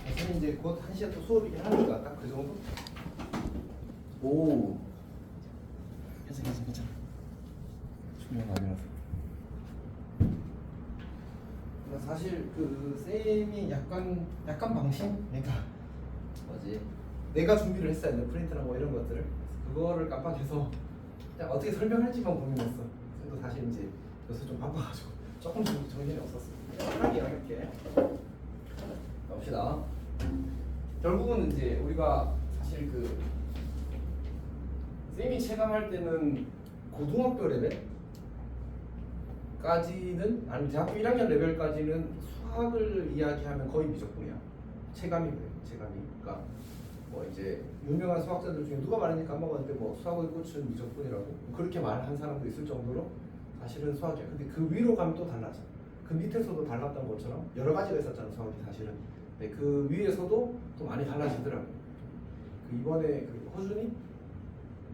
선생님 이제 곧 1시에 또 수업이긴 하니까 딱 그 정도? 오, 괜찮아. 중요한 거 아니라서. 사실 그 쌤이 약간 방심? 그러니까 뭐지? 내가 준비를 했어야 돼, 프린트나 뭐 이런 것들을. 그거를 깜빡해서 그냥 어떻게 설명할지만 고민했어. 쌤도 사실 이제 요새 좀 바빠가지고 조금 정신이 없었어. 편하게 이야기할게. 봅시다. 결국은 이제 우리가 사실 그 쌤이 체감할 때는 고등학교 레벨까지는 아니 대학교 1학년 레벨까지는 수학을 이야기하면 거의 미적분이야. 체감이 그래. 체감이. 그러니까 뭐 이제 유명한 수학자들 중에 누가 말했는지 까먹었는데 뭐 수학의 꽃은 미적분이라고 그렇게 말한 사람도 있을 정도로 사실은 수학이야. 근데 그 위로 가면 또 달라져. 그 밑에서도 달랐던 것처럼 여러 가지가 있었잖아 수학이 사실은. 근데 그 위에서도 또 많이 달라지더라고. 그 이번에 그 허준이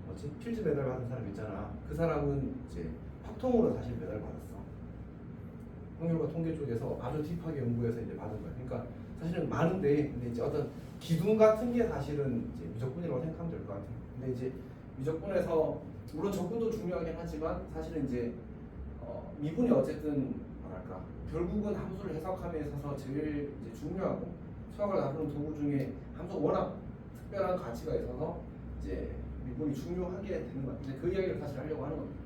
뭐지 필즈 메달 받은 사람 있잖아. 그 사람은 이제 확통으로 사실 메달 받았어. 확률과 통계 쪽에서 아주 딥하게 연구해서 이제 받은 거야. 그러니까 사실은 많은데 근데 이제 어떤 기둥 같은 게 사실은 이제 미적분이라고 생각하면 될 것 같아. 근데 이제 미적분에서 물론 적분도 중요하긴 하지만 사실은 이제 미분이 어쨌든 뭐랄까 결국은 함수를 해석함에 있어서 제일 이제 중요하고 수학을 다루는 도구 중에 함수가 워낙 특별한 가치가 있어서 이제 미분이 중요하게 되는 것 같아요. 그 이야기를 사실 하려고 하는 겁니다.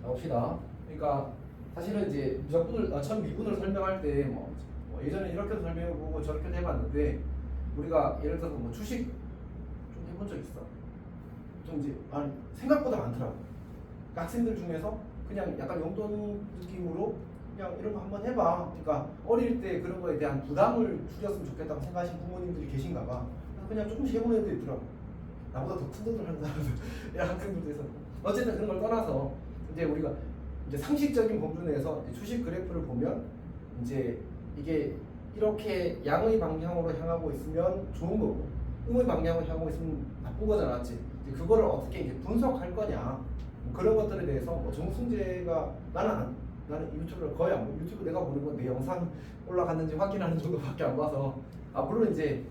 자, 봅시다. 그러니까 사실은 이제 미적분을 전 미분을 설명할 때 뭐 예전에 이렇게도 설명해보고 저렇게도 해봤는데 우리가 예를 들어서 뭐 주식 좀 해본 적 있어? 좀 이제 생각보다 많더라고. 학생들 중에서 그냥 약간 용돈 느낌으로 그냥 이런 거 한번 해봐. 그러니까 어릴 때 그런 거에 대한 부담을 줄였으면 좋겠다고 생각하시는 부모님들이 계신가 봐. 그냥 조금씩 해보는 애도 있더라고. 나보다 더 큰 돈을 하는 사람들, 학생들도 있었고. 어쨌든 그런 걸 떠나서 이제 우리가 이제 상식적인 범주 내에서 주식 그래프를 보면 이제 이게 이렇게 양의 방향으로 향하고 있으면 좋은 거고 음의 방향으로 향하고 있으면 나쁜 거잖아, 맞지? 그거를 어떻게 이제 분석할 거냐 뭐 그런 것들에 대해서 뭐 정승재가 나는 유튜브를 거의 안 봐. 유튜브 내가 보는 건 내 영상 올라갔는지 확인하는 정도밖에 안 봐서 물론 이제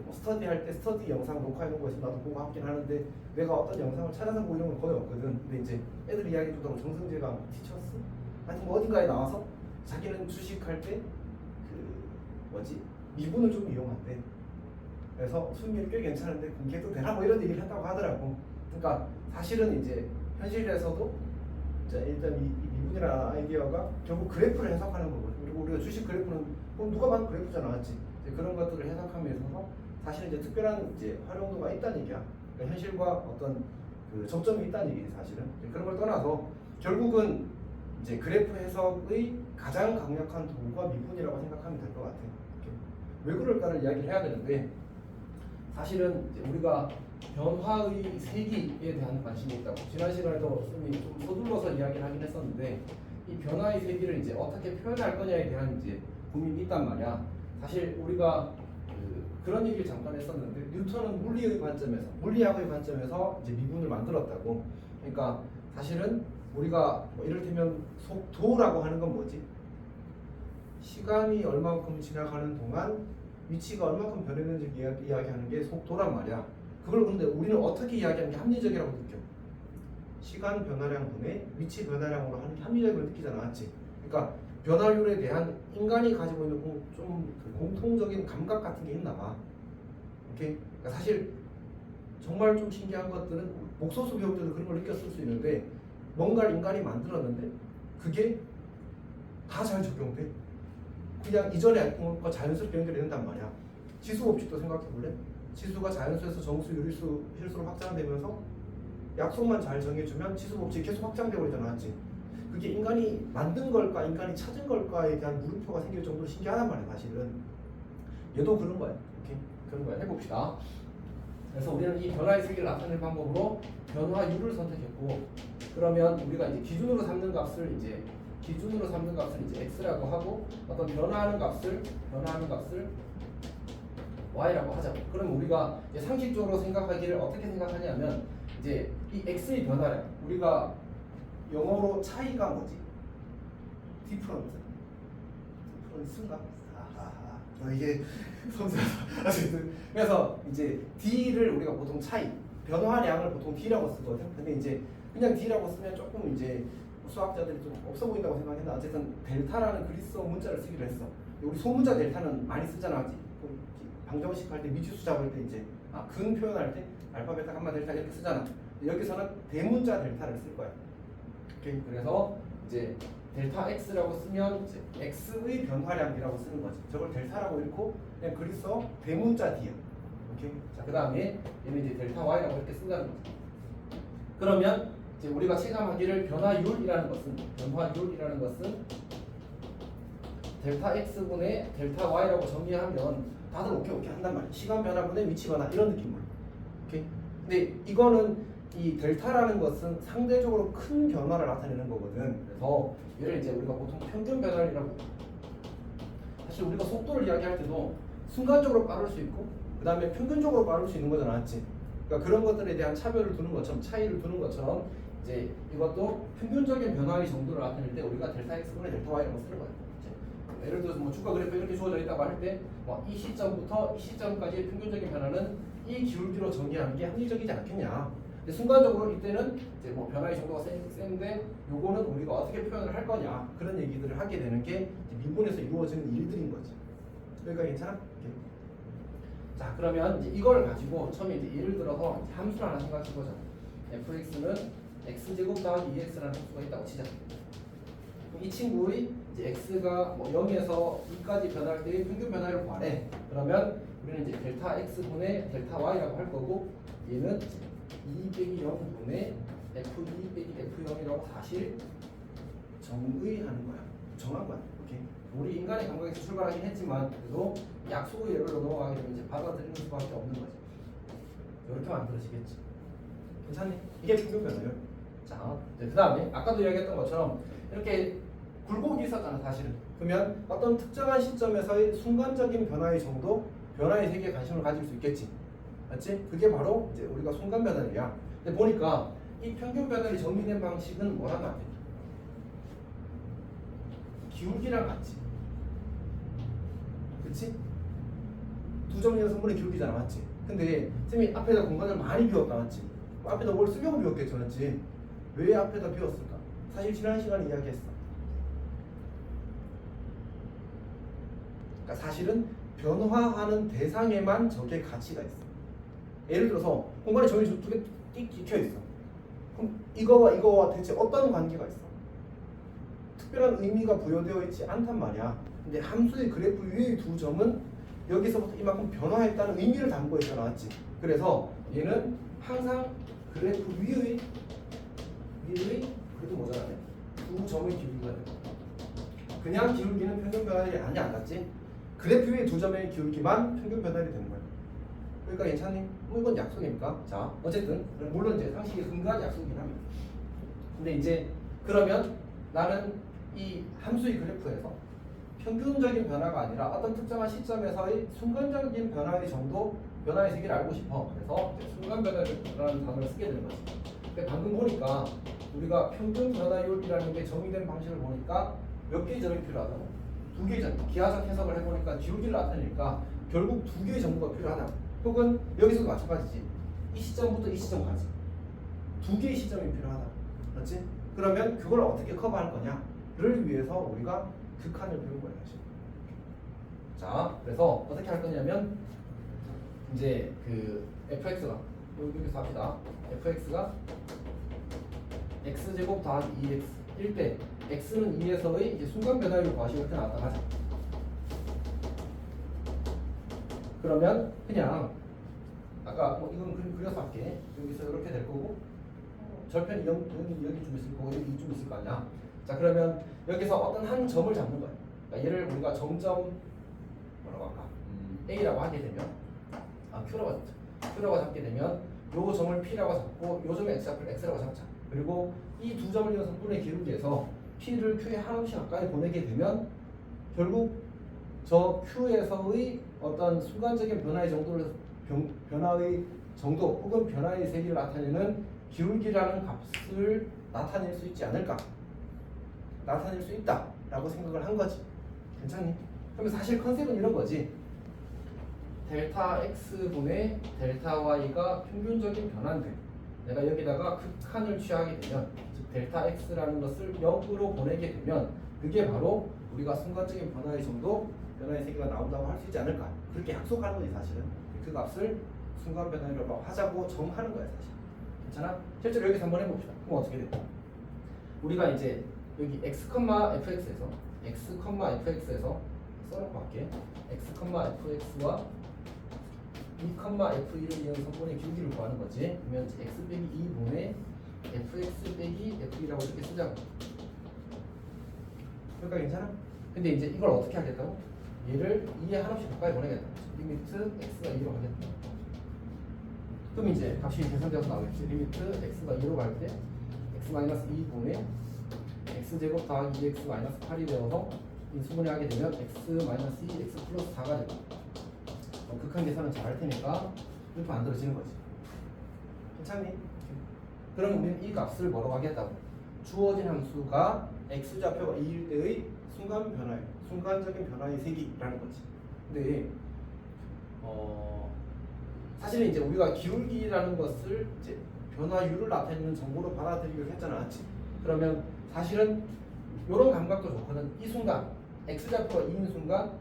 뭐 스터디 할 때 스터디 영상 녹화해놓은 거 있으면 나도 보고 하긴 하는데 내가 어떤 영상을 찾아서 보고 이런 건 거의 없거든. 근데 이제 애들 이야기 듣다가 정승재가 티쳤어. 하여튼 뭐 어딘가에 나와서 자기는 주식할 때 미분을 좀 이용한대. 그래서 수익률이 꽤 괜찮은데 공개도 되나 뭐 이런 얘기를 했다고 하더라고. 그러니까 사실은 이제 현실에서도 일단 이 미분이라는 아이디어가 결국 그래프를 해석하는 거거든. 그리고 우리가 주식 그래프는 누가 봐도 그래프잖아, 맞지? 그런 것들을 해석함에 있어서 사실은 이제 특별한 이제 활용도가 있다는 얘기야. 그러니까 현실과 어떤 그 접점이 있다는 얘기지 사실은. 그런 걸 떠나서 결국은 이제 그래프 해석의 가장 강력한 도구가 미분이라고 생각하면 될 것 같아. 왜 그럴까를 이야기를 해야 되는데 사실은 이제 우리가 변화의 세기에 대한 관심이 있다고 지난 시간에도 쌤이 좀 서둘러서 이야기를 하긴 했었는데 이 변화의 세기를 이제 어떻게 표현할 거냐에 대한 이제 고민이 있단 말이야. 사실 우리가 그런 얘기를 잠깐 했었는데 뉴턴은 물리의 관점에서 물리학의 관점에서 이제 미분을 만들었다고. 그러니까 사실은 우리가 뭐 이를테면 속도라고 하는 건 뭐지? 시간이 얼마만큼 지나가는 동안 위치가 얼마만큼 변했는지 이야기하는 게 속도란 말이야. 그걸 근데 우리는 어떻게 이야기하는 게 합리적이라고 느껴? 시간 변화량 분의 위치 변화량으로 하는 게 합리적으로 느끼잖아, 맞지? 그러니까 변화율에 대한 인간이 가지고 있는 좀 공통적인 감각 같은 게 있나 봐. 오케이? 그러니까 사실 정말 좀 신기한 것들은 목소수 배울 때도 그런 걸 느꼈을 수 있는데 뭔가를 인간이 만들었는데 그게 다 잘 적용돼. 그냥 이전에 알던 것과 자연스럽게 연결이 된단 말이야. 지수 법칙도 생각해볼래? 지수가 자연수에서 정수, 유리수, 실수로 확장되면서 약속만 잘 정해주면 지수 법칙이 계속 확장되고 있잖아, 맞지? 그게 인간이 만든 걸까, 인간이 찾은 걸까에 대한 물음표가 생길 정도로 신기하단 말이야, 사실은. 얘도 그런 거야. 오케이? 그런 거야. 해봅시다. 그래서 우리는 이 변화의 세계를 나타내는 방법으로 변화율을 선택했고, 그러면 우리가 이제 기준으로 삼는 값을 이제 x라고 하고 어떤 변화하는 값을 y라고 하자고. 그럼 우리가 이제 상식적으로 생각하기를 어떻게 생각하냐면 이제 이 x의 변화량 우리가 영어로 차이가 뭐지? 디퍼런트 순간. 이게 섬세하다. 어쨌든 그래서 이제 D를 우리가 보통 차이, 변화량을 보통 D라고 쓰거든. 근데 이제 그냥 D라고 쓰면 조금 이제 수학자들이 좀 없어 보인다고 생각했나. 어쨌든 델타라는 그리스어 문자를 쓰기로 했어. 우리 소문자 델타는 많이 쓰잖아. 방정식 할 때 미지수 잡을 때 이제 근 표현할 때 알파, 베타, 감마, 델타 이렇게 쓰잖아. 여기서는 대문자 델타를 쓸 거야. 오케이. 그래서 이제 델타 x라고 쓰면 이제 x의 변화량이라고 쓰는 거지. 저걸 델타라고 읽고 그냥 그리스어 대문자 d야. 오케이. 자, 그다음에 얘는 이제 델타 y라고 이렇게 쓴다는 거지. 그러면 이제 우리가 체감하기를 변화율이라는 것은 델타 x분의 델타 y라고 정리하면 다들 오케이 한단 말이야. 시간 변화분의 위치 변화 이런 느낌으로. 오케이. 근데 이거는 이 델타라는 것은 상대적으로 큰 변화를 나타내는 거거든. 그래서 얘를 이제 우리가 보통 평균 변화율이라고. 사실 우리가 속도를 이야기할 때도 순간적으로 빠를 수 있고, 그 다음에 평균적으로 빠를 수 있는 거잖아, 맞지? 그러니까 그런 것들에 대한 차별을 두는 것처럼, 차이를 두는 것처럼 이제 이것도 평균적인 변화의 정도를 나타낼 때 우리가 델타 x분의 델타 y라고 쓰는 거야. 예를 들어서 뭐 주가 그래프 이렇게 주어져 있다고 할 때 이 시점부터 이 시점까지의 평균적인 변화는 이 기울기로 정의하는 게 합리적이지 않겠냐. 근데 순간적으로 이때는 이제 뭐 변화의 정도가 센데 요거는 우리가 어떻게 표현을 할 거냐 그런 얘기들을 하게 되는 게 미분에서 이루어지는 일들인 거지. 그러니까 괜찮아? 오케이. 자, 그러면 이제 이걸 가지고 처음에 이제 예를 들어서 함수를 하나 생각해 보자. fx는 x제곱 더하기 2x라는 함수가 있다고 치자. 이 친구의 이제 x가 뭐 0에서 2까지 변할 때의 평균 변화를 구하래. 그러면 우리는 이제 델타 x분의 델타 y라고 할 거고, 얘는 2 빼기 0분의 f2 빼기 f0이라고 사실 정의하는 거야. 정한 거야. 오케이. 우리 인간의 감각에서 출발하긴 했지만 그래도 약속의 예로로 넘어가게 되면 이제 받아들이는 수밖에 없는 거지. 이렇게 만들어지겠지. 괜찮니? 이게 평균 변화율. 자, 그 다음에 아까도 이야기했던 것처럼 이렇게 굴곡이 있었잖아, 사실은. 그러면 어떤 특정한 시점에서의 순간적인 변화의 정도, 변화의 세계에 관심을 가질 수 있겠지. 맞지? 그게 바로 이제 우리가 순간 변화율이야. 근데 보니까 이 평균 변화율이 정리된 방식은 뭐랑 같아? 기울기랑 같지. 그치? 두 점이는 성분의 기울기잖아, 맞지? 근데 쌤이 앞에다 공간을 많이 비웠다, 맞지? 앞에다 뭘 쓰려고 비웠겠죠, 맞지? 왜 앞에다 비웠을까? 사실 지난 시간에 이야기했어. 그러니까 사실은 변화하는 대상에만 저게 가치가 있어. 예를 들어서 공간에 점이 두 개 띡 찍혀 있어. 그럼 이거와 대체 어떤 관계가 있어? 특별한 의미가 부여되어 있지 않단 말이야. 근데 함수의 그래프 위의 두 점은 여기서부터 이만큼 변화했다는 의미를 담고 있잖아, 맞지? 그래서 얘는 항상 그래프 위의 그래도 모자라네. 두 점의 기울기가 돼. 그냥 기울기는 평균 변화율이 아니야, 맞지? 그래프 위의 두 점의 기울기만 평균 변화율이 되는 거야. 그러니까 괜찮니? 뭐 이건 약속입니까? 자, 어쨌든 물론 이제 상식이 근거한 약속이긴 합니다. 근데 이제 그러면 나는 이 함수의 그래프에서 평균적인 변화가 아니라 어떤 특정한 시점에서의 순간적인 변화의 정도, 변화의 세계를 알고 싶어. 그래서 순간 변화라는 단어를 쓰게 되는 거지. 근데 방금 보니까 우리가 평균 변화율이라는 게 정의된 방식을 보니까 몇 개의 점이 필요하다고? 두 개의 점. 기하적 해석을 해보니까 기울기를 나타내니까 결국 두 개의 점수가 필요하다. 혹은 여기서도 마찬가지지. 이 시점부터 이 시점까지 두 개의 시점이 필요하다. 맞지? 그러면 그걸 어떻게 커버할 거냐를 위해서 우리가 극한을 배운 거예요. 사실. 자, 그래서 어떻게 할 거냐면 이제 그 fx가 여기서 합시다. fx가 x제곱 더하기 2x 1대 x는 2에서의 이제 순간 변화율 과시 이렇게 나왔다 하자. 그러면 그냥 아까 뭐 이건 그려서 할게. 여기서 이렇게 될 거고 절편이 여기 좀 있을 거고 여기 좀 있을 거 아니야. 자, 그러면 여기서 어떤 한 점을 잡는 거야. 그러니까 얘를 우리가 점점 뭐라고 할까? A라고 하게 되면 Q라고 잡게 되면 요 점을 P라고 잡고 요 점을 X라고 잡자. 그리고 이 두 점을 이은 성분의 기울기에서 P를 Q에 한없이 가까이 보내게 되면 결국 저 Q에서의 어떤 순간적인 변화의 정도 혹은 변화의 세기를 나타내는 기울기라는 값을 나타낼 수 있지 않을까? 나타낼 수 있다라고 생각을 한 거지. 괜찮니? 그러면 사실 컨셉은 이런 거지. 델타 x분의 델타 y가 평균적인 변화인데 내가 여기다가 극한을 취하게 되면 즉 델타 x라는 것을 역으로 보내게 되면 그게 바로 우리가 순간적인 변화의 정도 변화의 세계가 나온다고 할 수 있지 않을까 그렇게 약속하는 거지 사실은. 그 값을 순간 변화율로 하자고 정하는 거야 사실. 괜찮아? 실제로 여기서 한번 해봅시다. 그럼 어떻게 돼? 우리가 이제 여기 x, fx에서 x, fx에서 써놓고 할게. x, fx와 2, f1을 이용 성분의 기울기를 구하는 거지. 그러면 x 빼기 2분의 fx 빼기 f1이라고 이렇게 쓰자고. 그러니까 괜찮아? 근데 이제 이걸 어떻게 하겠다고? 얘를 2에 한없이 가까이 보내겠다. 리미트 x가 2로 가겠다. 그럼 이제 값이 계산되어서 나오겠지. 리미트 x가 2로 갈 때 x-2분의 x제곱 더하기 2x-8이 되어서 인수분해 하게 되면 x-2, x 플러스 4가 되고 극한 계산은 잘 할 테니까 이렇게 만들어지는 거지. 괜찮니? 그러면 우리는 이 값을 뭐라고 하겠다고? 주어진 함수가 x좌표가 2일 때의 순간 변화예요. 순간적인 변화의 세기라는 거지. 근데 사실은 이제 우리가 기울기라는 것을 이제 변화율을 나타내는 정보로 받아들이기로 했잖아, 맞지? 그러면 사실은 이런 감각도 좋거든. 이 순간 x좌표가 2인 순간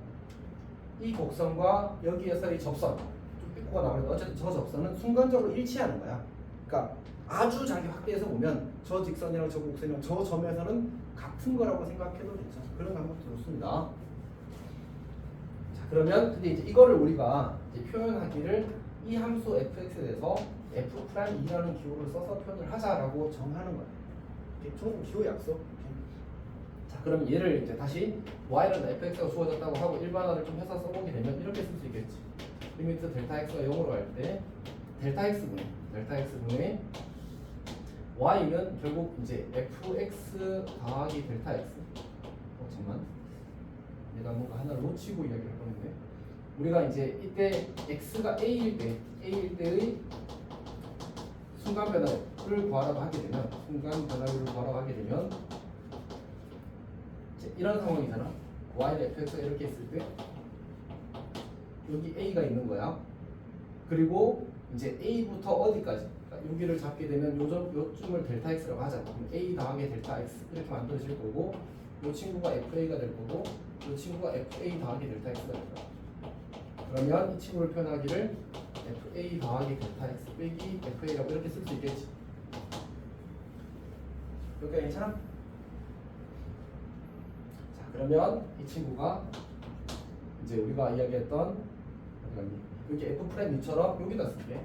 이 곡선과 여기에서의 접선 좀 삐꾸가 나오는데 어쨌든 저 접선은 순간적으로 일치하는 거야. 그러니까 아주 자기 확대해서 보면 저 직선이랑 저 곡선이랑 저 점에서는 같은 거라고 생각해도 괜찮아. 그런 감각도 좋습니다. 자 그러면 근데 이제 이거를 우리가 이제 표현하기를 이 함수 fx에 대해서 f'2라는 기호를 써서 표현을 하자라고 정하는 거야. 이게 좀 기호 약속. 자 그럼 얘를 이제 다시 y는 fx가 주어졌다고 하고 일반화를 좀 해서 써보게 되면 이렇게 쓸 수 있겠지. 리미트 델타 x가 0으로 갈 때 델타 x분의 y는 결국 이제 fx 더하기 델타 x. 잠깐만 내가 뭔가 하나를 놓치고 이야기를 할 뻔했네. 우리가 이제 이때 x가 a일 때의 순간 변화율을 구하라고 하게 되면 이런 상황이잖아. y는 fx가 이렇게 있을 때 여기 a가 있는 거야. 그리고 이제 a부터 어디까지? 그러니까 여기를 잡게 되면 요쯤을 델타 x라고 하자. 그럼 a 더하기 델타 x 이렇게 만들어질 거고, 이 친구가 fa가 될 거고, 이 친구가 fa 더하기 델타 x가 될 거야. 그러면 이 친구를 표현하기를 fa 더하기 델타 x 빼기 fa라고 이렇게 쓸 수 있겠지. 여기가 괜찮아? 자 그러면 이 친구가 이제 우리가 이야기했던 여기 f'2처럼 여기다 쓸게.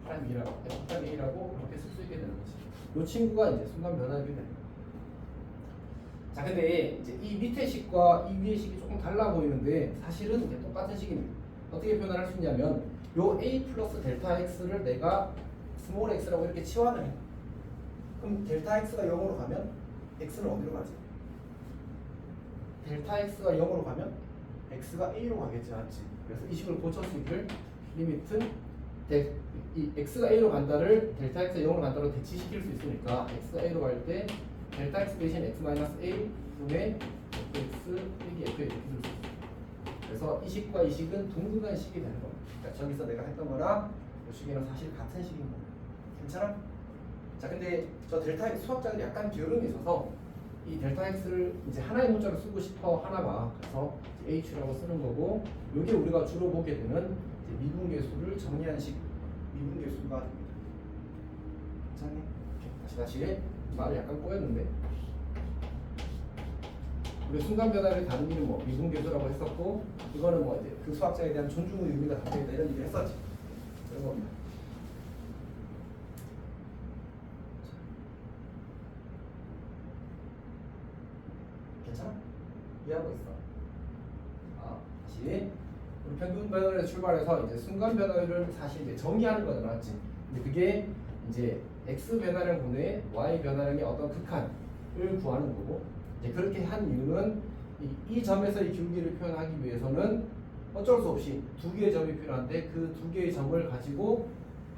f'A라고 이렇게 쓸 수 있게 되는 거지. 이 친구가 이제 순간 변화율이 되는 거야. 자 근데 이제 이 밑에 식과 이 위의 식이 조금 달라 보이는데 사실은 이게 똑같은 식입니다. 어떻게 표현할 수 있냐면 요 a 플러스 델타 x를 내가 스몰 x라고 이렇게 치환을 해. 그럼 델타 x가 0으로 가면 x는 어디로 가지? 델타 x가 0으로 가면 x가 a로 가겠지, 맞지? 그래서 이 식을 고쳐 쓰기를 리미트 이 x가 a로 간다를 델타 x가 0으로 간다로 대치시킬 수 있으니까 x가 a로 갈 때 델타 x 대신 x-a 분의 fx 빼기 f 이렇게 쓸 수 있어. 그래서 이 식과 이 식은 동등한 식이 되는 겁니다. 그러니까 저기서 내가 했던 거랑 이 식이랑 사실 같은 식인 거예요. 괜찮아? 자 근데 저 델타 x 수학자들이 약간 게으름이 있어서 이 델타 x를 이제 하나의 문자로 쓰고 싶어 하나 봐. 그래서 h라고 쓰는 거고, 여기 우리가 주로 보게 되는 미분계수를 정리한 식 미분계수가 됩니다. 괜찮니? 다시 말을 약간 꼬였는데 우리 순간 변화를 다른 이름 뭐 미분계수라고 했었고, 이거는 뭐 이제 그 수학자에 대한 존중의 의미가 담겨 있다 이런 얘기를 했었지. 그런 겁니다. 괜찮아? 이해하고 있어. 다시 우리 평균 변화율에서 출발해서 이제 순간 변화율을 사실 이제 정의하는 거잖아, 맞지? 근데 그게 이제 x 변화량분의 y 변화량의 어떤 극한을 구하는 거고, 이제 그렇게 한 이유는 이 점에서의 기울기를 표현하기 위해서는 어쩔 수 없이 두 개의 점이 필요한데 그 두 개의 점을 가지고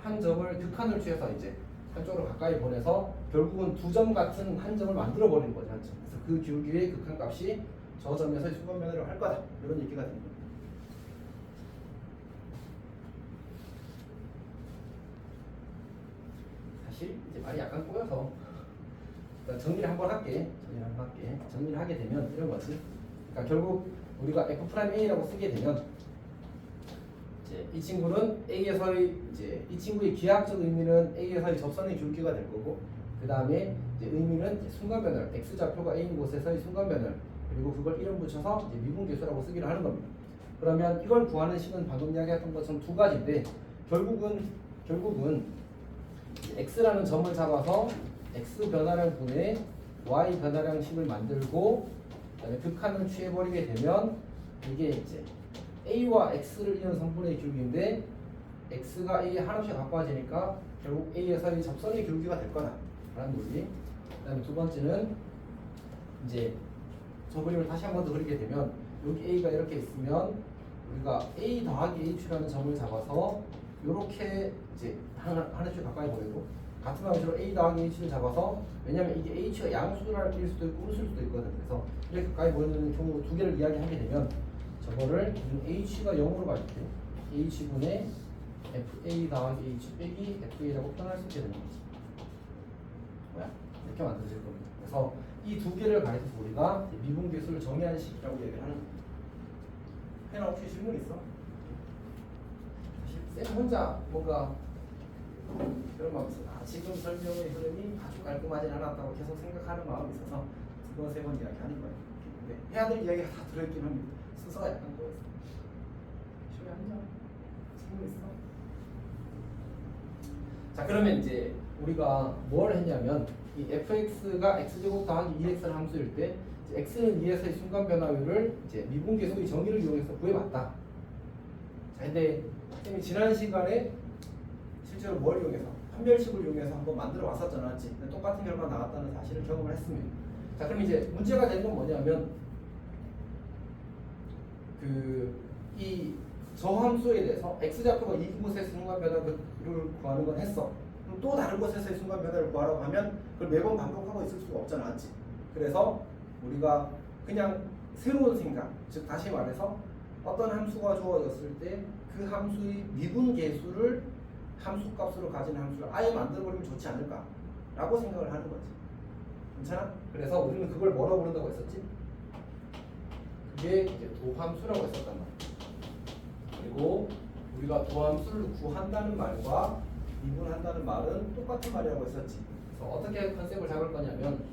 한 점을 극한을 취해서 이제 한쪽으로 가까이 보내서 결국은 두 점 같은 한 점을 만들어 버리는 거죠, 한 점. 그래서 그 기울기의 극한값이 저 점에서의 순간 변화를 할 거다. 이런 얘기가 됩니다. 사실 이제 말이 약간 꼬여서 일단 정리를 한번 할게. 정리를 하게 되면 이런 거지. 그러니까 결국 우리가 F'A라고 쓰게 되면 이제 이 친구는 A에서의 이제 이 친구의 기하학적 의미는 A에서의 접선의 굵기가 될 거고, 그 다음에 이제 의미는 이제 순간 변화, x 좌표가 A인 곳에서의 순간 변화, 그리고 그걸 이름 붙여서 이제 미분계수라고 쓰기를 하는 겁니다. 그러면 이걸 구하는 식은 방금 이야기했던 것처럼 두 가지인데 결국은 x라는 점을 잡아서 x 변화량 분의 y 변화량식을 만들고 그다음에 극한을 취해버리게 되면 이게 이제 a와 x를 이은 성분의 기울기인데 x가 a에 한없이 가까워지니까 결국 a에서의 접선의 기울기가 될 거다 라는 논리. 그다음에 두 번째는 이제 저 그림을 다시 한 번 더 그리게 되면 여기 a가 이렇게 있으면 우리가 a 더하기 h라는 점을 잡아서 이렇게 이제 하나씩 가까이 보내고 같은 방식으로 a 더하기 h를 잡아서, 왜냐면 이게 h가 양수랄 수도 있고 음수일 수도 있거든. 그래서 이렇게 가까이 보내는 경우 두 개를 이야기하게 되면 저거를 h가 0으로 갈 때 h분의 fa 더하기 h 빼기 fa라고 표현할 수 있게 되는 거지. 뭐야? 이렇게 만들어질 겁니다. 그래서 이 두 개를 가리켜서 우리가 미분계수를 정의하는 식이라고 얘기를 하는 거야. 해나 혹시 질문 있어? 쌤 혼자 뭔가 그런 마음 있어. 지금 설명의 흐름이 아주 깔끔하지 않았다고 계속 생각하는 마음이 있어서 두 번, 세 번 이야기하는 거예요. 근데 해야 될 이야기가 다 들어있긴 합니다. 순서가 약간 꼬였어. 쉬워 앉아. 질문 있어? 자, 그러면 이제 우리가 뭘 했냐면 이 fx가 x제곱 더하기 2x를 함수일 때 x는 2에서의 순간 변화율을 이제 미분계수의 정의를 이용해서 구해봤다. 자, 근데 쌤이 지난 시간에 실제로 뭘 이용해서 판별식을 이용해서 한번 만들어 왔었잖아, 맞지? 똑같은 결과 나왔다는 사실을 경험을 했습니다. 자, 그럼 이제 문제가 되는 건 뭐냐면 이 저함수에 대해서 x좌표가 이 곳에서 순간 변화를 구하는 건 했어. 그럼 또 다른 곳에서의 순간 변화를 구하라고 하면 그걸 매번 반복하고 있을 수가 없잖아, 맞지? 그래서 우리가 그냥 새로운 생각, 즉 다시 말해서 어떤 함수가 주어졌을 때 그 함수의 미분계수를 함수값으로 가진 함수를 아예 만들어버리면 좋지 않을까 라고 생각을 하는 거지. 괜찮아? 그래서 우리는 그걸 뭐라고 부른다고 했었지? 그게 이제 도함수라고 했었단 말이야. 그리고 우리가 도함수를 구한다는 말과 미분한다는 말은 똑같은 말이라고 했었지. 그래서 어떻게 컨셉을 잡을 거냐면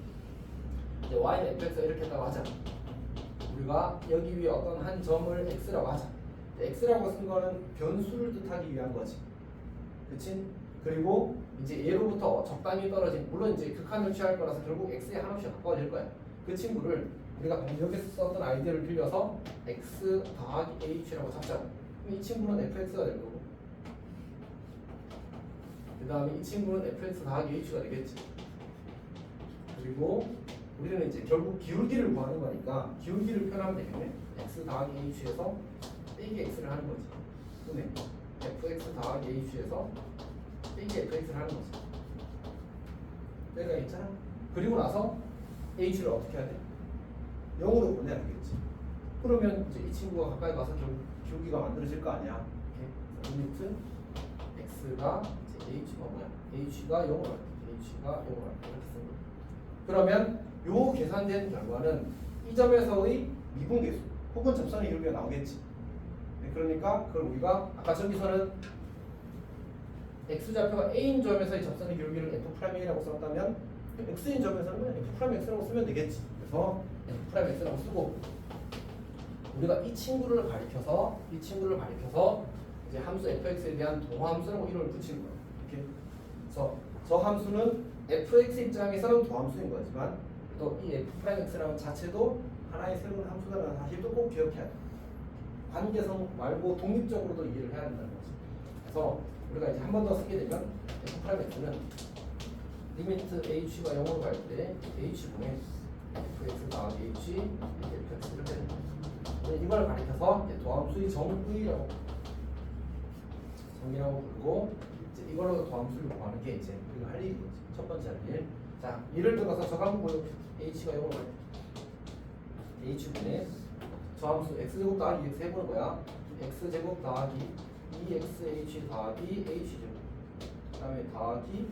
이제 y, fx가 이렇게 했다고 하자. 우리가 여기 위에 어떤 한 점을 x라고 하자. x라고 쓴 거는 변수를 뜻하기 위한 거지. 그치? 그리고 이제 얘로부터 적당히 떨어진, 물론 이제 극한을 취할 거라서 결국 x에 한없이 가까워질 거야. 그 친구를 우리가 여기서 썼던 아이디어를 빌려서 x 더하기 h라고 잡자. 그럼 이 친구는 fx가 될 거고, 그 다음에 이 친구는 fx 더하기 h가 되겠지. 그리고 우리는 이제 결국 기울기를 구하는 거니까 기울기를 표현하면 되겠네. x 더하기 h에서 빼기 x를 하는 거지. 또는 fx 더하기 h에서 빼기 fx를 하는 거지. 내가 있잖아. 그리고 나서 h를 어떻게 해야 돼? 0으로 보내야 되겠지. 그러면 이제 이 친구가 가까이 가서 기울기가 만들어질 거 아니야. 이렇게 리미트 x가 이제 h가 뭐야? h가 0으로 할 때, h가 0으로 할 때 이렇게 쓴 거야. 그러면 요 계산된 결과는 이 점에서의 미분계수 혹은 접선의 기울기가 나오겠지. 그러니까 그걸 우리가 아까 저기서는 x좌표가 a인 점에서의 접선의 기울기를 f'a라고 썼다면 x인 점에서는 그냥 f'x라고 쓰면 되겠지. 그래서 f'x라고 쓰고 우리가 이 친구를 가리켜서 이제 함수 fx에 대한 도함수라고 이름을 붙이는 거예요. 이렇게. 그래서 저 함수는 fx 입장에서는 도함수인 거지만 또 이 f'x라는 자체도 하나의 새로운 함수라는 사실도 꼭 기억해야 돼. 관계성 말고 독립적으로도 이해를 해야 된다는 거지. 그래서 우리가 이제 한 번 더 쓰게 되면 f'x는 리미트 h가 0으로 갈 때 h분의 fx 더하기 h fx 이렇게 됩니다. 이걸 가리켜서 도함수의 정의라고 부르고 이제 이걸로 도함수를 구하는 게 이제 우리가 할 일이거지. 첫 번째 할 일. 자, 예를 들어서 저 한번 보여. h가 0으로 갈 때 h분의 저 함수 x제곱 더하기 x 해보는 거야. x제곱 더하기 2xh 더하기 h제곱 그 다음에 더하기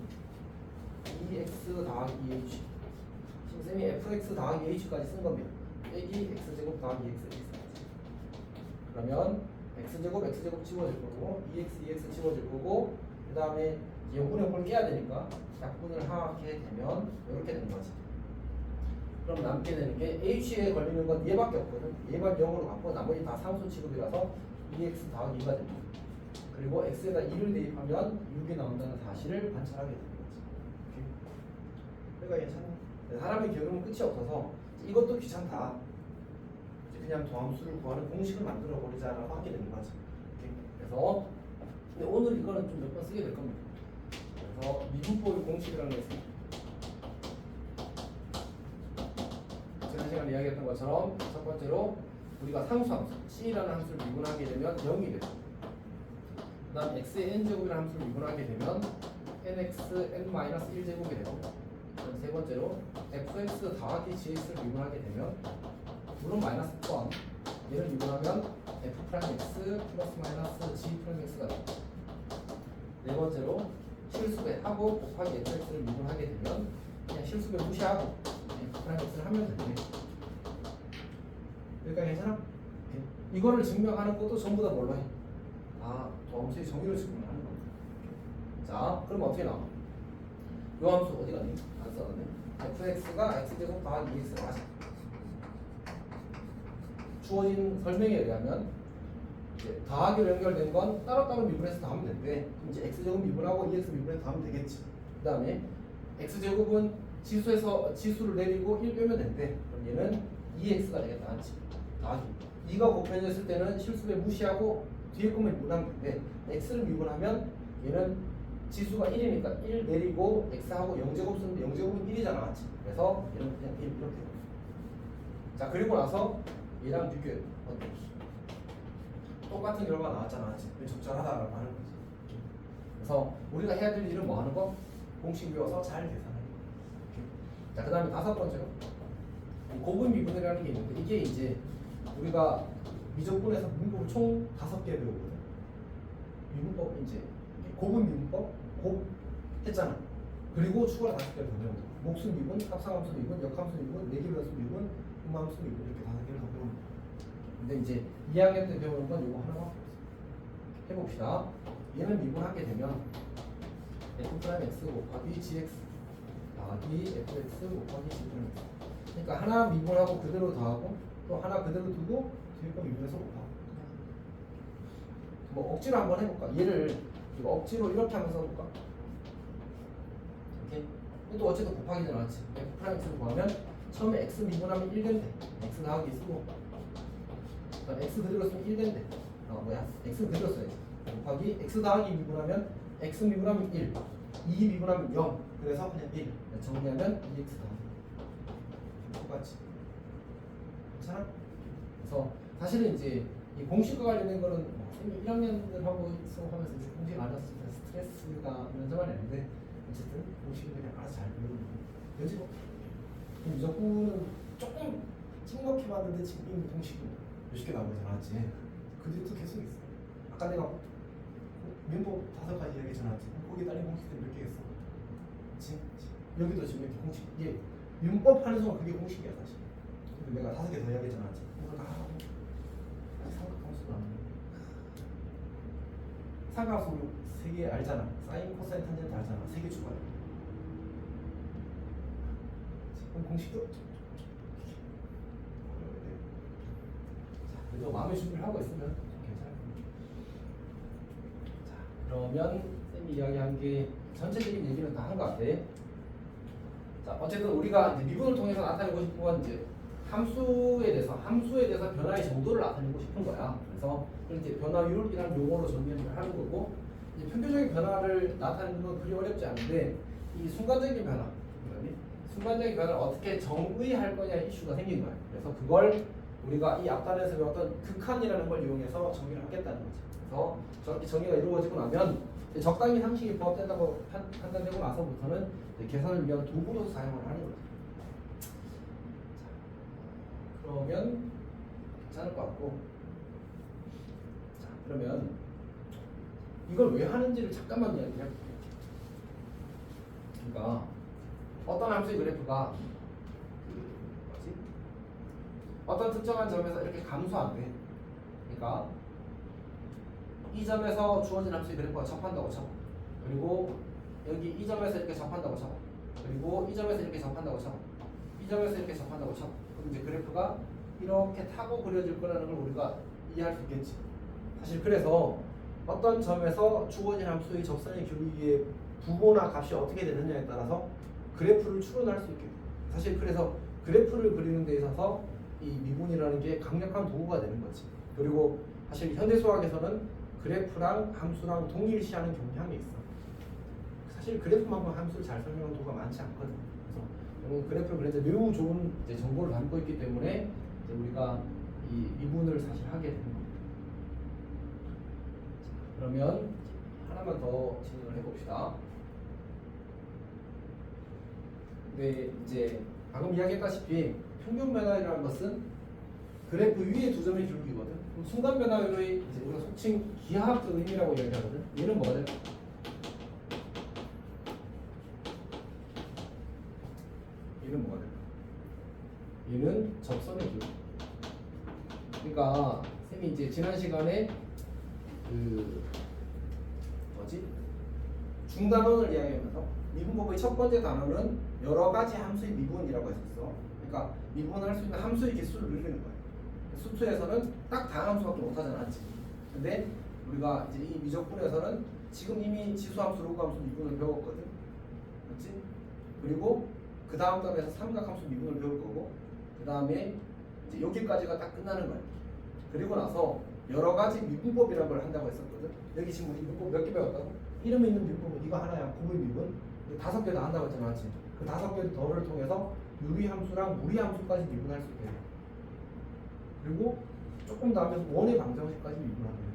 2x 더하기 h 지금 쌤이 fx 더하기 h까지 쓴 겁니다. 빼기 x제곱 더하기 x 그러면 x제곱 지워질 거고 2x 지워질 거고 그 다음에 영분의 깨야 되니까 약분을 하게 되면 이렇게 되는 거지. 그럼 남게 되는 게 h에 걸리는 건 얘밖에 없거든. 얘만 0으로 갖고 나머지 다 상수 취급이라서 2x 더하기 2가 됩니다. 그리고 x에다 2를 대입하면 6이 나온다는 사실을 관찰하게 되는 거지. 그러니까 괜찮아. 사람의 게으름은 끝이 없어서 이것도 귀찮다. 그냥 도함수를 구하는 공식을 만들어 버리자라고 하게 되는 거지. 그래서 근데 오늘 이거는 좀 몇 번 쓰게 될 겁니다. 그래서 미분법의 공식이라는 게 있습니다. 지난 시간에 이야기했던 것처럼 첫 번째로 우리가 상수함수 c라는 함수를 미분하게 되면 0이 되고 그 다음 x의 n제곱이라는 함수를 미분하게 되면 nx n-1제곱이 되고 그다음 세 번째로 fx 더하기 gx를 미분하게 되면 물론 마이너스 포함 얘를 미분하면 f'x 플러스 마이너스 g 플러스 x가 됩니다. 네 번째로 실수배 하고 곱하기 fx를 미분하게 되면 그냥 실수배 무시하고 f'x를 하면 되네. 그러니까 괜찮아? 이거를 증명하는 것도 전부 다 뭘로 해? 아, 도함수의 정의를 증명하는 겁니다. 자, 그럼 어떻게 나와? 요 함수 어디 갔니? 안 써놨네. fx가 x제곱 더하기 2x가 맞아. 주어진 설명에 의하면 이제 더하기로 연결된 건 따로따로 미분해서 더하면 되는데 이제 x제곱 미분하고 2x 미분해서 더하면 되겠지. 그 다음에 x제곱은 지수를 내리고 1 빼면 되는데 그럼 얘는 2x가 되겠다. 맞지? 더하기 2가 곱해졌을 때는 실수배 무시하고 뒤에 것만 미분하면 되는데 x를 미분하면 얘는 지수가 1이니까 1 내리고 x하고 0제곱 쓰는데 0제곱은 1이잖아. 맞지? 그래서 얘는 그냥 1 이렇게. 자, 그리고 나서 얘랑 비교해. 어때? 똑같은 결과가 나왔잖아. 적절하다라고 하는 거지. 그래서 우리가 해야 될 일은 뭐 하는 거? 공식 외워서 잘 계산하는 거. 자, 그 다음에 다섯 번째로 고분 미분이라는 게 있는데 이게 이제 우리가 미적분에서 미분법을 총 5개 배우거든. 미분법 이제 고분 미분법 곱 했잖아. 그리고 추가로 5개를 더 배운다. 목수 미분, 합성함수 미분, 역함수 미분, 내기변수 미분, 음함수 미분 이렇게 5개를 더 배운다. 근데 이제 2학년 때 배우는 건 이거 하나밖에 없어. 해봅시다. 얘는 미분하게 되면 f'(x) 곱하기 gx 더하기 fx 곱하기 g'x. 그러니까 하나 미분하고 그대로 더하고 또 하나 그대로 두고 뒤에 거 미분해서 곱하고. 뭐 억지로 한번 해볼까? 얘를 이거 억지로 이렇게 하면서 해볼까? 이렇게. 또 어쨌든 곱하기 나왔지. f'x를 구하면 처음에 x 미분하면 1 된대. x 나가기 쓰고 x 그대로 쓰면 1 된대. x 그대로 써야지. 곱하기 x 더하기 미분하면 x 미분하면 1, 2 미분하면 0. 그래서 그냥 1. 정리하면 2x 더하기. 똑같지. 괜찮아? 그래서 사실은 이제 이 공식과 관련된 거는 1학년들하고 수업하면서 이제 공식 안 했을 때 스트레스가 면접은 아닌데 어쨌든 공식은 그냥 알아서 잘 배우는 거. 그지? 미적분은 조금 찍먹해 봤는데 지금 이미 공식이 몇십 개 나오지 않았지. 그 뒤에 또 계속 있어. 아까 내가 민법 5가지 얘기했잖아. 거기 딸린 공식들이 몇 개 있어. 그치? 여기도 지금 이렇게 공식. 이게 민법 하는 순간 그게 공식이야 사실. 근데 내가 5개 더 이야기했잖아. 삼각함수도 안 돼. 삼각함수 3개 알잖아. 사인, 코사인, 탄젠트 알잖아. 3개 추가해. 그럼 공식도 그래서 마음의 준비를 하고 있으면 괜찮아요. 자, 그러면 쌤이 이야기한 게 전체적인 얘기는 다 한 것 같아. 자, 어쨌든 우리가 이제 미분을 통해서 나타내고 싶은 건 이제 함수에 대해서 변화의 정도를 나타내고 싶은 거야. 그래서 이렇게 변화율이라는 용어로 정리를 하는 거고, 이제 평균적인 변화를 나타내는 건 그리 어렵지 않은데 이 순간적인 변화, 순간적인 변화를 어떻게 정의할 거냐 이슈가 생긴 거야. 그래서 그걸 우리가 이 앞단에서 배웠던 극한이라는 걸 이용해서 정의를 하겠다는 거지. 그래서 저렇게 정의가 이루어지고 나면 적당히 상식이 부합된다고 판단되고 나서부터는 계산을 위한 도구로 사용을 하는 거죠. 그러면 괜찮을 것 같고. 자, 그러면 이걸 왜 하는지를 잠깐만 이야기를 해볼게요. 그러니까 어떤 함수의 그래프가 뭐지? 어떤 특정한 점에서 이렇게 감소한대. 그러니까 이 점에서 주어진 함수의 그래프가 접한다고 쳐. 그리고 여기 이 점에서 이렇게 접한다고 쳐. 그리고 이 점에서 이렇게 접한다고 쳐. 이 점에서 이렇게 접한다고 쳐. 그럼 이제 그래프가 이렇게 타고 그려질 거라는 걸 우리가 이해할 수 있겠지. 사실 그래서 어떤 점에서 주어진 함수의 접선의 기울기의 부호나 값이 어떻게 되느냐에 따라서 그래프를 추론할 수 있게 돼. 사실 그래서 그래프를 그리는 데 있어서 이 미분이라는 게 강력한 도구가 되는 거지. 그리고 사실 현대 수학에서는 그래프랑 함수랑 동일시하는 경향이 있어. 사실 그래프만큼 함수를 잘 설명하는 도구가 많지 않거든. 그래서 그래프를 그릴 때 매우 좋은 이제 정보를 담고 있기 때문에 이제 우리가 이 미분을 사실 하게 되는 겁니다. 자, 그러면 하나만 더 진행을 해봅시다. 네, 이제 방금 이야기했다시피 평균 변화율이라는 것은 그래프 위에 두 점의 기울기거든. 그럼 순간 변화율의 이제 우리가 속칭 기하학적 의미라고 이야기하거든. 얘는 뭐가 될까? 얘는 뭐가 될까? 얘는 접선의 기울기. 그러니까 쌤이 이제 지난 시간에 그 뭐지? 중단원을 이야기하면서 미분법의 첫 번째 단원은 여러 가지 함수의 미분이라고 했었어. 그러니까 미분할 수 있는 함수의 개수를 늘리는 거야. 수투에서는 딱 다함수밖에 못하잖아, 맞지? 근데 우리가 이제 이 미적분에서는 지금 이미 지수함수, 로그함수 미분을 배웠거든, 맞지? 그리고 그 다음 단에서 삼각함수 미분을 배울 거고, 그 다음에 이제 여기까지가 딱 끝나는 거야. 그리고 나서 여러 가지 미분법이라는 걸 한다고 했었거든. 여기 지금 우리 미분법 몇 개 배웠다고? 이름 있는 미분법은 이거 하나야, 곱의 미분. 5개 더 한다고 했잖아, 맞지? 그 5개 더를 통해서 유리함수랑 무리함수까지 미분할 수 있게 돼. 그리고 조금 더 하면 원의 방정식까지 미분하는 거야.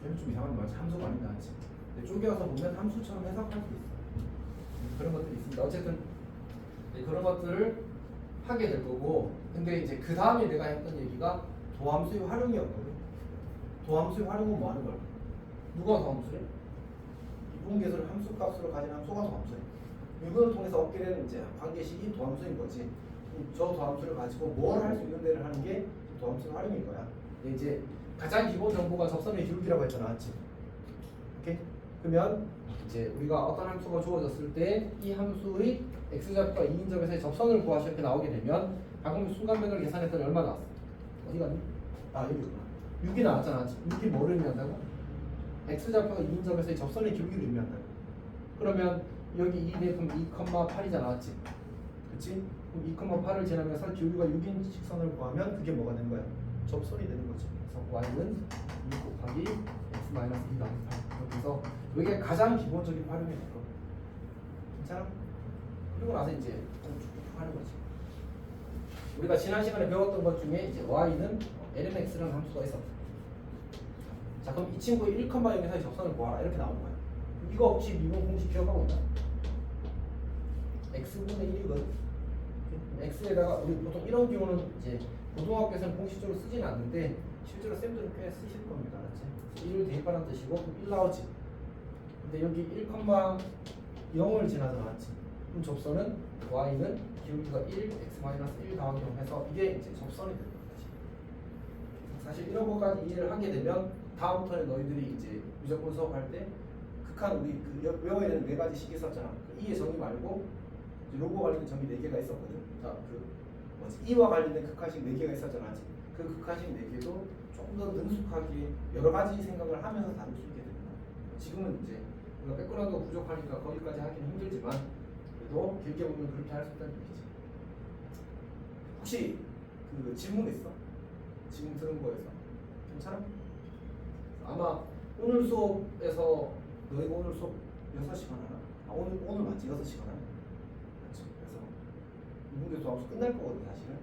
얘는 좀 이상한 말이지. 함수가 아니다, 맞지? 근데 쪼개서 보면 함수처럼 해석할 수 있어. 그런 것들이 있습니다. 어쨌든 그런 것들을 하게 될 거고, 근데 이제 그 다음에 내가 했던 얘기가 도함수의 활용이었거든. 도함수의 활용은 뭐 하는 걸까? 누가 도함수래? 이분계수를 함수값으로 가진 함수가 도함수래. 이걸 통해서 얻게 되는 이제 관계식이 도함수인 거지. 저 도함수를 가지고 뭘 할 수 있는 데를 하는 게 도함수의 활용인 거야. 근데 이제 가장 기본 정보가 접선의 기울기라고 했잖아, 맞지? 오케이? 그러면 이제 우리가 어떤 함수가 주어졌을 때 이 함수의 x좌표가 2인 점에서의 접선을 구하시 이렇게 나오게 되면 방금 순간변화를 계산했더니 얼마 나왔어? 어디 갔니? 아, 여기구나. 6이 나왔잖아. 6이 뭐를 의미한다고? x좌표가 2인 점에서의 접선의 기울기를 의미한다고. 그러면 여기 2 대품 2,8이잖아, 맞지? 그치? 그럼 2,8을 지나면서 기울기가 6인 직선을 구하면 그게 뭐가 되는 거야? 접선이 되는 거지. 그래서 y는 2 곱하기 x 마이너스 2 나누기 8. 그래서 이게 가장 기본적인 활용이 될 거. 괜찮아? 그리고 나서 이제 쭉쭉 하는 거지. 우리가 지난 시간에 배웠던 것 중에 이제 y는 lnx라는 함수가 있었다. 자, 그럼 이 친구의 1,0에서의 접선을 구하라 이렇게 나오는 거야. 이거 혹시 미분 공식 기억하고 있나? x분의 1이거든. x에다가 우리 보통 이런 경우는 이제 고등학교에서는 공식적으로 쓰지는 않는데 실제로 쌤들은 꽤 쓰실 겁니다, 알았지? 1을 대입하는 뜻이고 그럼 1 나오지. 근데 여기 1,0을 지나서 나왔지. 그럼 접선은 y는 기울기가 1, x-1 더하기 0 해서 이게 이제 접선이 되는 거지. 사실 이런 것까지 이해를 하게 되면 다음 턴에 너희들이 이제 미적분 수업할 때 극한 우리 그 외워야 되는 4가지 식이 있었잖아. 그 이의 정의 말고 이제 로고 관련된 정의 4개가 있었거든. 자, 그 뭐지? 이와 관련된 극한식 4개가 있었잖아. 그 극한식 4개도 조금 더 능숙하게 여러 가지 생각을 하면서 다룰 수 있게 됩니다. 지금은 이제 우리가 백그라운드가 부족하니까 거기까지 하기는 힘들지만 그래도 길게 보면 그렇게 할 수 있다는 얘기지. 혹시 그 질문 있어? 지금 들은 거에서 괜찮아? 아마 오늘 수업에서 너희가 오늘 수업 6시간 하나? 아, 오늘 맞지? 6시간 하나? 맞지? 그래서 이분들 수업 끝날 거거든 사실은.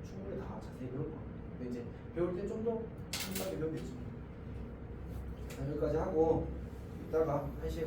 충분히 다 자세히 배울 거야. 근데 이제 배울 때 좀 더 심하게 배우겠지. 여기까지 하고 이따가 1시에